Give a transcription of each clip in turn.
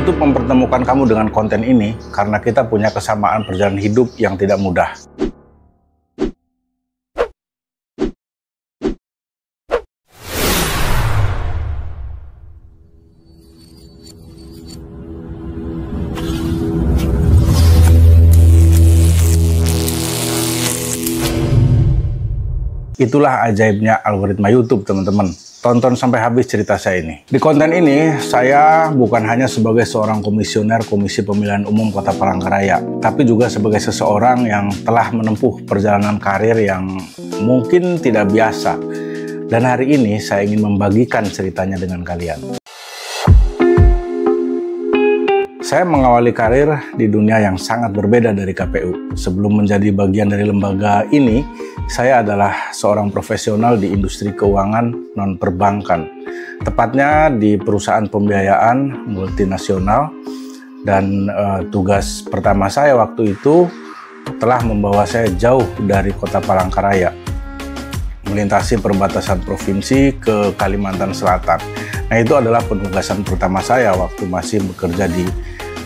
YouTube mempertemukan kamu dengan konten ini karena kita punya kesamaan perjalanan hidup yang tidak mudah. Itulah ajaibnya algoritma YouTube, teman-teman. Tonton sampai habis cerita saya ini. Di konten ini, saya bukan hanya sebagai seorang komisioner Komisi Pemilihan Umum Kota Palangkaraya, tapi juga sebagai seseorang yang telah menempuh perjalanan karir yang mungkin tidak biasa. Dan hari ini saya ingin membagikan ceritanya dengan kalian. Saya mengawali karir di dunia yang sangat berbeda dari KPU. Sebelum menjadi bagian dari lembaga ini, saya adalah seorang profesional di industri keuangan non-perbankan. Tepatnya di perusahaan pembiayaan multinasional. Dan tugas pertama saya waktu itu telah membawa saya jauh dari kota Palangkaraya, melintasi perbatasan provinsi ke Kalimantan Selatan. Nah, itu adalah penugasan pertama saya waktu masih bekerja di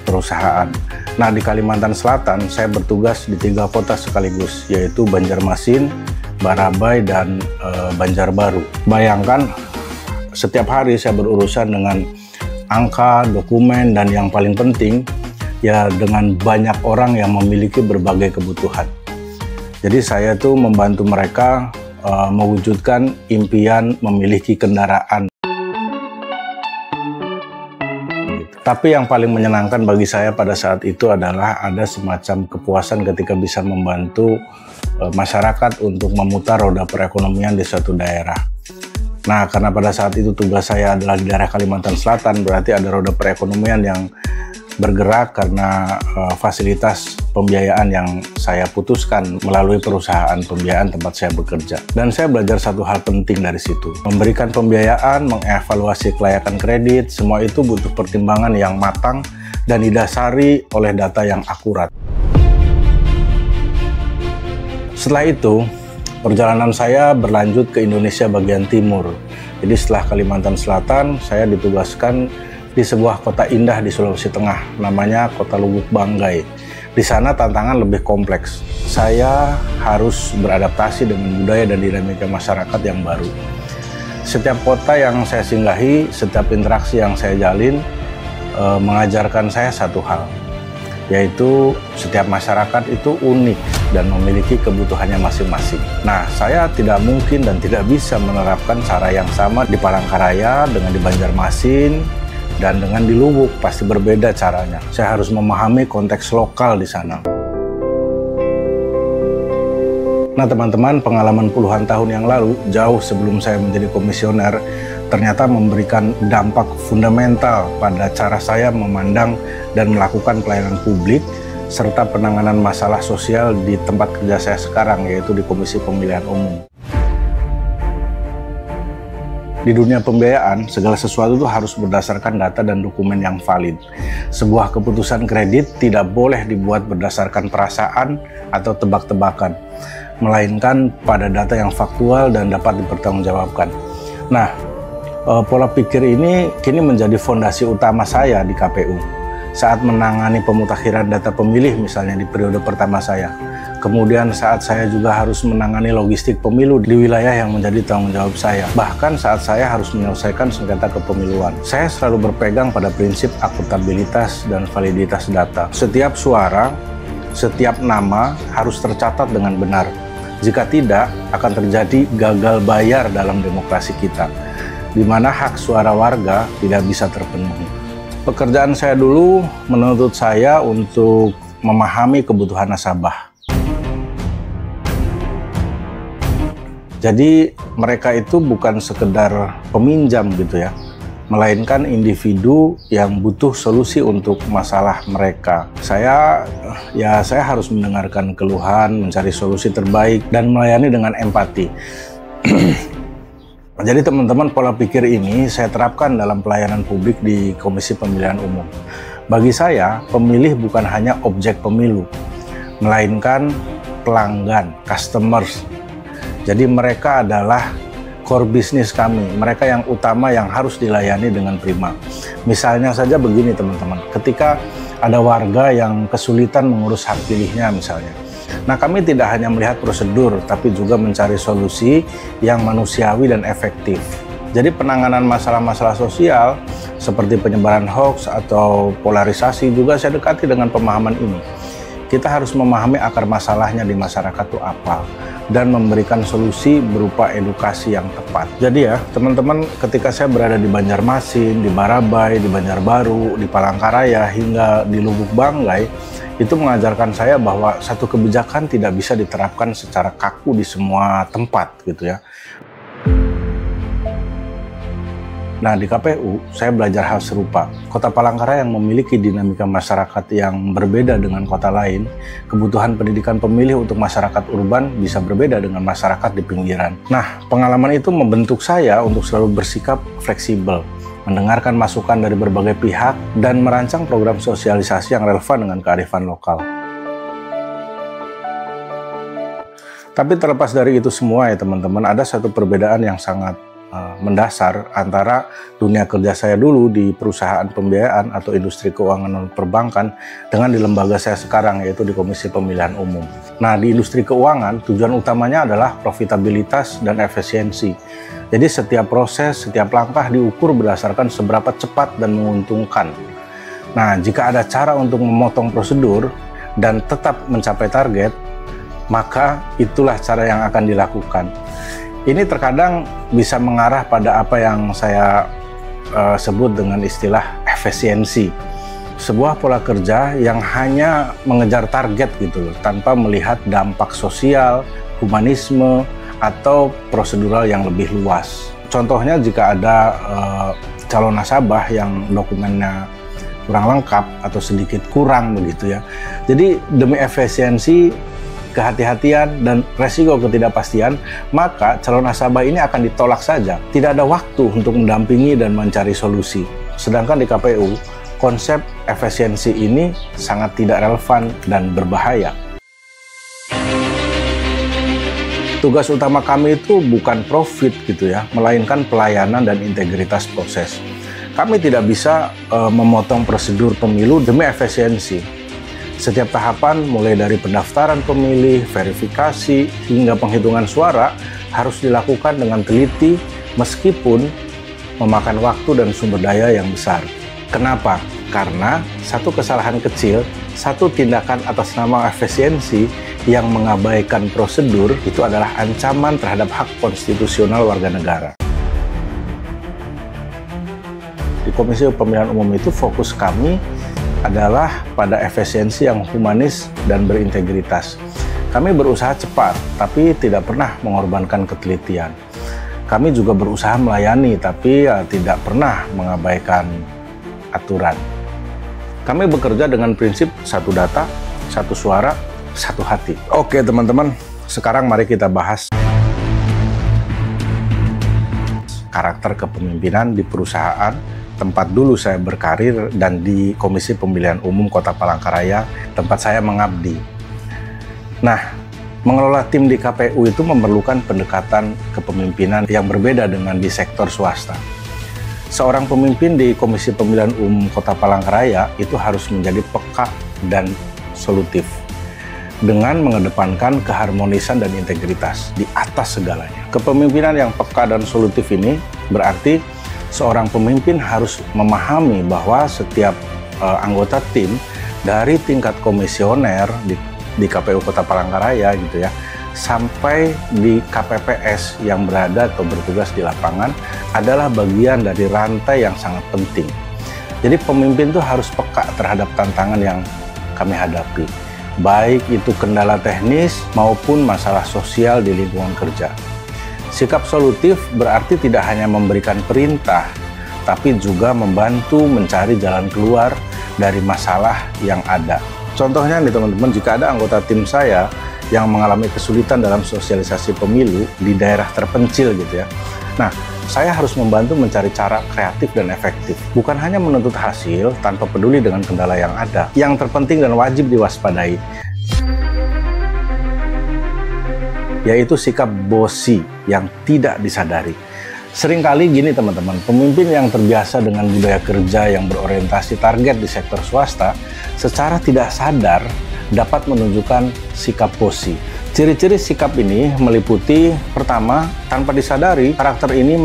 perusahaan. Nah, di Kalimantan Selatan saya bertugas di 3 kota sekaligus, yaitu Banjarmasin, Barabai, dan Banjarbaru. Bayangkan, setiap hari saya berurusan dengan angka, dokumen, dan yang paling penting, ya dengan banyak orang yang memiliki berbagai kebutuhan. Jadi saya tuh membantu mereka mewujudkan impian memiliki kendaraan. Tapi yang paling menyenangkan bagi saya pada saat itu adalah ada semacam kepuasan ketika bisa membantu masyarakat untuk memutar roda perekonomian di suatu daerah. Nah, karena pada saat itu tugas saya adalah di daerah Kalimantan Selatan, berarti ada roda perekonomian yang bergerak karena fasilitas pembiayaan yang saya putuskan melalui perusahaan pembiayaan tempat saya bekerja. Dan saya belajar satu hal penting dari situ. Memberikan pembiayaan, mengevaluasi kelayakan kredit, semua itu butuh pertimbangan yang matang dan didasari oleh data yang akurat. Setelah itu, perjalanan saya berlanjut ke Indonesia bagian timur. Jadi setelah Kalimantan Selatan, saya ditugaskan di sebuah kota indah di Sulawesi Tengah, namanya Kota Lubuk Banggai. Di sana tantangan lebih kompleks. Saya harus beradaptasi dengan budaya dan dinamika masyarakat yang baru. Setiap kota yang saya singgahi, setiap interaksi yang saya jalin, mengajarkan saya satu hal, yaitu setiap masyarakat itu unik dan memiliki kebutuhannya masing-masing. Nah, saya tidak mungkin dan tidak bisa menerapkan cara yang sama di Palangkaraya dengan di Banjarmasin, dan dengan di Lubuk pasti berbeda caranya. Saya harus memahami konteks lokal di sana. Nah, teman-teman, pengalaman puluhan tahun yang lalu, jauh sebelum saya menjadi komisioner, ternyata memberikan dampak fundamental pada cara saya memandang dan melakukan pelayanan publik serta penanganan masalah sosial di tempat kerja saya sekarang, yaitu di Komisi Pemilihan Umum. Di dunia pembiayaan, segala sesuatu itu harus berdasarkan data dan dokumen yang valid. Sebuah keputusan kredit tidak boleh dibuat berdasarkan perasaan atau tebak-tebakan, melainkan pada data yang faktual dan dapat dipertanggungjawabkan. Nah, pola pikir ini kini menjadi fondasi utama saya di KPU. Saat menangani pemutakhiran data pemilih misalnya di periode pertama saya. Kemudian saat saya juga harus menangani logistik pemilu di wilayah yang menjadi tanggung jawab saya. Bahkan saat saya harus menyelesaikan sengketa kepemiluan. Saya selalu berpegang pada prinsip akuntabilitas dan validitas data. Setiap suara, setiap nama harus tercatat dengan benar. Jika tidak, akan terjadi gagal bayar dalam demokrasi kita, di mana hak suara warga tidak bisa terpenuhi. Pekerjaan saya dulu menuntut saya untuk memahami kebutuhan nasabah. Jadi mereka itu bukan sekedar peminjam gitu ya, melainkan individu yang butuh solusi untuk masalah mereka. Saya harus mendengarkan keluhan, mencari solusi terbaik, dan melayani dengan empati. Jadi teman-teman, pola pikir ini saya terapkan dalam pelayanan publik di Komisi Pemilihan Umum. Bagi saya, pemilih bukan hanya objek pemilu, melainkan pelanggan, customers. Jadi mereka adalah core bisnis kami, mereka yang utama yang harus dilayani dengan prima. Misalnya saja begini teman-teman, ketika ada warga yang kesulitan mengurus hak pilihnya misalnya. Nah, kami tidak hanya melihat prosedur, tapi juga mencari solusi yang manusiawi dan efektif. Jadi penanganan masalah-masalah sosial seperti penyebaran hoax atau polarisasi juga saya dekati dengan pemahaman ini. Kita harus memahami akar masalahnya di masyarakat itu apa dan memberikan solusi berupa edukasi yang tepat. Jadi ya teman-teman, ketika saya berada di Banjarmasin, di Barabai, di Banjarbaru, di Palangkaraya hingga di Lubuk Banggai, itu mengajarkan saya bahwa satu kebijakan tidak bisa diterapkan secara kaku di semua tempat gitu ya. Nah, di KPU saya belajar hal serupa. Kota Palangkaraya yang memiliki dinamika masyarakat yang berbeda dengan kota lain, kebutuhan pendidikan pemilih untuk masyarakat urban bisa berbeda dengan masyarakat di pinggiran. Nah, pengalaman itu membentuk saya untuk selalu bersikap fleksibel, mendengarkan masukan dari berbagai pihak, dan merancang program sosialisasi yang relevan dengan kearifan lokal. Tapi terlepas dari itu semua ya teman-teman, ada satu perbedaan yang sangat mendasar antara dunia kerja saya dulu di perusahaan pembiayaan atau industri keuangan non perbankan dengan di lembaga saya sekarang, yaitu di Komisi Pemilihan Umum. Nah, di industri keuangan tujuan utamanya adalah profitabilitas dan efisiensi. Jadi setiap proses, setiap langkah diukur berdasarkan seberapa cepat dan menguntungkan. Nah, jika ada cara untuk memotong prosedur dan tetap mencapai target, maka itulah cara yang akan dilakukan. Ini terkadang bisa mengarah pada apa yang saya sebut dengan istilah efisiensi. Sebuah pola kerja yang hanya mengejar target gitu loh, tanpa melihat dampak sosial, humanisme, atau prosedural yang lebih luas. Contohnya jika ada calon nasabah yang dokumennya kurang lengkap atau sedikit kurang begitu ya. Jadi demi efisiensi, kehati-hatian, dan resiko ketidakpastian, maka calon nasabah ini akan ditolak saja. Tidak ada waktu untuk mendampingi dan mencari solusi. Sedangkan di KPU, konsep efisiensi ini sangat tidak relevan dan berbahaya. Tugas utama kami itu bukan profit gitu ya, melainkan pelayanan dan integritas proses. Kami tidak bisa memotong prosedur pemilu demi efisiensi. Setiap tahapan, mulai dari pendaftaran pemilih, verifikasi, hingga penghitungan suara, harus dilakukan dengan teliti meskipun memakan waktu dan sumber daya yang besar. Kenapa? Karena satu kesalahan kecil, satu tindakan atas nama efisiensi yang mengabaikan prosedur itu adalah ancaman terhadap hak konstitusional warga negara. Di Komisi Pemilihan Umum itu fokus kami adalah pada efisiensi yang humanis dan berintegritas. Kami berusaha cepat, tapi tidak pernah mengorbankan ketelitian. Kami juga berusaha melayani, tapi tidak pernah mengabaikan aturan. Kami bekerja dengan prinsip satu data, satu suara, satu hati. Oke teman-teman, sekarang mari kita bahas karakter kepemimpinan di perusahaan tempat dulu saya berkarir dan di Komisi Pemilihan Umum Kota Palangkaraya, tempat saya mengabdi. Nah, mengelola tim di KPU itu memerlukan pendekatan kepemimpinan yang berbeda dengan di sektor swasta. Seorang pemimpin di Komisi Pemilihan Umum Kota Palangkaraya itu harus menjadi peka dan solutif, dengan mengedepankan keharmonisan dan integritas di atas segalanya. Kepemimpinan yang peka dan solutif ini berarti seorang pemimpin harus memahami bahwa setiap anggota tim dari tingkat komisioner di KPU Kota Palangkaraya gitu ya, sampai di KPPS yang berada atau bertugas di lapangan adalah bagian dari rantai yang sangat penting. Jadi pemimpin itu harus peka terhadap tantangan yang kami hadapi, baik itu kendala teknis maupun masalah sosial di lingkungan kerja. Sikap solutif berarti tidak hanya memberikan perintah, tapi juga membantu mencari jalan keluar dari masalah yang ada. Contohnya nih teman-teman, jika ada anggota tim saya yang mengalami kesulitan dalam sosialisasi pemilu di daerah terpencil gitu ya. Nah, saya harus membantu mencari cara kreatif dan efektif. Bukan hanya menuntut hasil tanpa peduli dengan kendala yang ada. Yang terpenting dan wajib diwaspadai, yaitu sikap bosi yang tidak disadari. Seringkali gini teman-teman, pemimpin yang terbiasa dengan budaya kerja yang berorientasi target di sektor swasta, secara tidak sadar dapat menunjukkan sikap bossy. Ciri-ciri sikap ini meliputi, pertama, tanpa disadari, karakter ini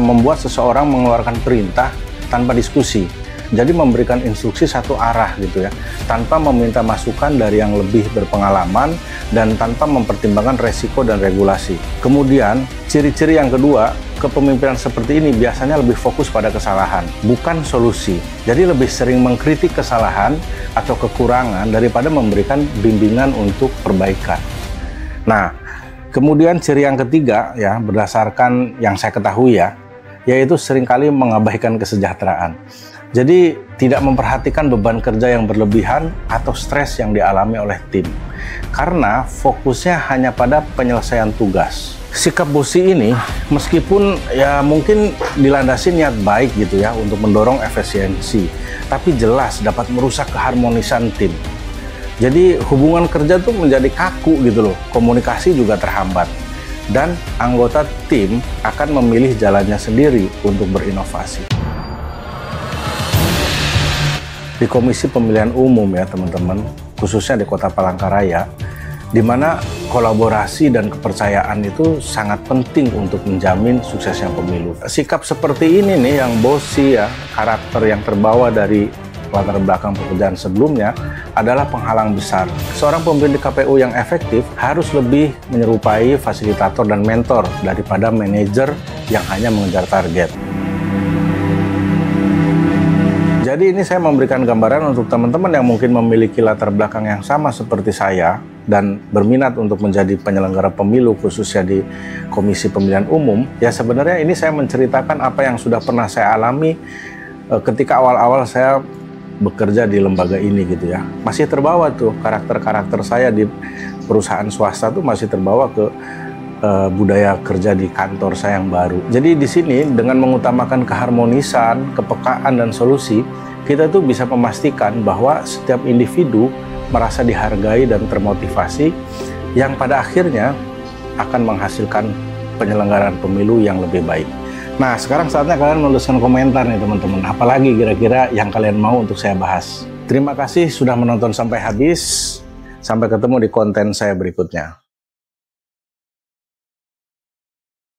membuat seseorang mengeluarkan perintah tanpa diskusi. Jadi memberikan instruksi satu arah gitu ya, tanpa meminta masukan dari yang lebih berpengalaman dan tanpa mempertimbangkan resiko dan regulasi. Kemudian, ciri-ciri yang kedua, kepemimpinan seperti ini biasanya lebih fokus pada kesalahan, bukan solusi. Jadi lebih sering mengkritik kesalahan atau kekurangan daripada memberikan bimbingan untuk perbaikan. Nah, kemudian ciri yang ketiga ya, berdasarkan yang saya ketahui ya, yaitu seringkali mengabaikan kesejahteraan. Jadi tidak memperhatikan beban kerja yang berlebihan atau stres yang dialami oleh tim. Karena fokusnya hanya pada penyelesaian tugas. Sikap bossy ini meskipun ya mungkin dilandasi niat baik gitu ya untuk mendorong efisiensi, tapi jelas dapat merusak keharmonisan tim. Jadi hubungan kerja tuh menjadi kaku gitu loh, komunikasi juga terhambat. Dan anggota tim akan memilih jalannya sendiri untuk berinovasi. Di Komisi Pemilihan Umum ya teman-teman, khususnya di Kota Palangkaraya, di mana kolaborasi dan kepercayaan itu sangat penting untuk menjamin suksesnya pemilu. Sikap seperti ini nih yang bossy ya, karakter yang terbawa dari latar belakang pekerjaan sebelumnya adalah penghalang besar. Seorang pemimpin di KPU yang efektif harus lebih menyerupai fasilitator dan mentor daripada manajer yang hanya mengejar target. Jadi ini saya memberikan gambaran untuk teman-teman yang mungkin memiliki latar belakang yang sama seperti saya dan berminat untuk menjadi penyelenggara pemilu khususnya di Komisi Pemilihan Umum. Ya sebenarnya ini saya menceritakan apa yang sudah pernah saya alami ketika awal-awal saya bekerja di lembaga ini gitu ya. Masih terbawa tuh karakter-karakter saya di perusahaan swasta tuh masih terbawa ke budaya kerja di kantor saya yang baru. Jadi di sini dengan mengutamakan keharmonisan, kepekaan dan solusi, kita tuh bisa memastikan bahwa setiap individu merasa dihargai dan termotivasi yang pada akhirnya akan menghasilkan penyelenggaraan pemilu yang lebih baik. Nah, sekarang saatnya kalian menuliskan komentar nih teman-teman. Apalagi kira-kira yang kalian mau untuk saya bahas. Terima kasih sudah menonton sampai habis. Sampai ketemu di konten saya berikutnya.